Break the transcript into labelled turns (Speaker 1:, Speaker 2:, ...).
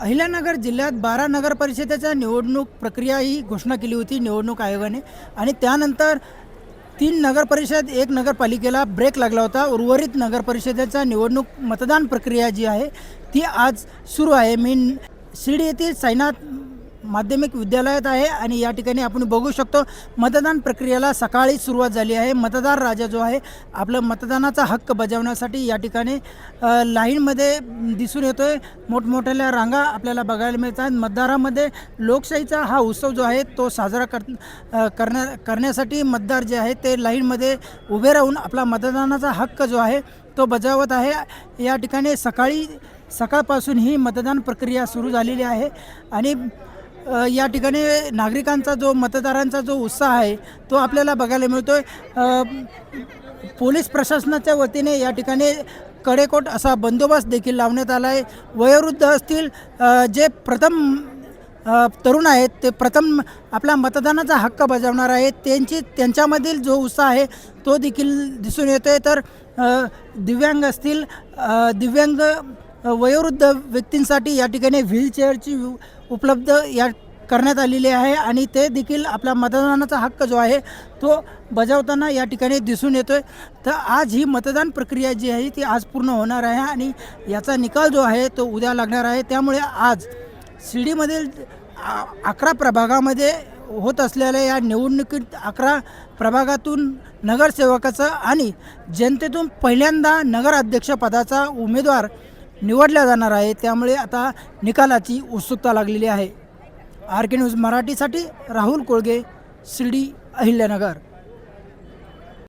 Speaker 1: अहिल्यानगर जिल्ह्यात 12 नगर परिषदेच्या निवडणूक प्रक्रिया ही घोषणा केली होती निवडणूक आयोगाने आणि त्यानंतर 3 नगर परिषद 1 नगरपालिकेला ब्रेक लागला होता। उर्वरित नगर परिषदेचा निवडणूक मतदान प्रक्रिया जी आहे ती आज सुरू आहे। मी शिर्डी येथील साईनाथ माध्यमिक विद्यालयात आहे आणि या ठिकाणी आपण बघू शकतो मतदान प्रक्रियेला सकाळी सुरुवात झाली आहे। मतदार राजा जो आहे आपलं मतदानाचा हक्क बजावण्यासाठी या ठिकाणी लाईनमध्ये दिसून येतोय। मोठमोठ्या रांगा आपल्याला बघायला मिळतात। मतदारामध्ये लोकशाहीचा हा उत्सव जो आहे तो साजरा करण्यासाठी मतदार जे आहे ते लाईनमध्ये उभे राहून आपला मतदानाचा हक्क जो आहे तो बजावत आहे। या ठिकाणी सकाळपासून ही मतदान प्रक्रिया सुरू झालेली आहे आणि या ठिकाणी नागरिकांचा जो मतदारांचा जो उत्साह आहे तो आपल्याला बघायला मिळतोय। पोलीस प्रशासनाच्या वतीने या ठिकाणी कडेकोट असा बंदोबस्त देखील लावण्यात आला आहे। वयोवृद्ध असतील जे प्रथम तरुण आहेत ते प्रथम आपला मतदानाचा हक्क बजावणार आहेत त्यांच्यामधील जो उत्साह आहे तो देखील दिसून येतोय। तर दिव्यांग असतील दिव्यांग वयोवृद्ध व्यक्तींसाठी या ठिकाणी व्हीलचेअरची उपलब्ध करण्यात आलेली आहे आणि ते देखील आपला मतदानाचा हक्क जो आहे तो बजावताना या ठिकाणी दिसून येतोय। तर आज ही मतदान प्रक्रिया जी आहे ती आज पूर्ण होणार आहे आणि याचा निकाल जो आहे तो उद्या लागणार आहे। त्यामुळे आज शिर्डीमधील 11 प्रभागामध्ये होत असलेल्या या निवडणुकीत 11 प्रभागातून नगरसेवकाचा आणि जनतेतून पहिल्यांदा नगराध्यक्षपदाचा उमेदवार निवडला जाणार आहे। त्यामुळे आता निकालाची उत्सुकता लागलेली आहे। आर के न्यूज मराठीसाठी राहुल कोळगे, शिर्डी, अहिल्यानगर।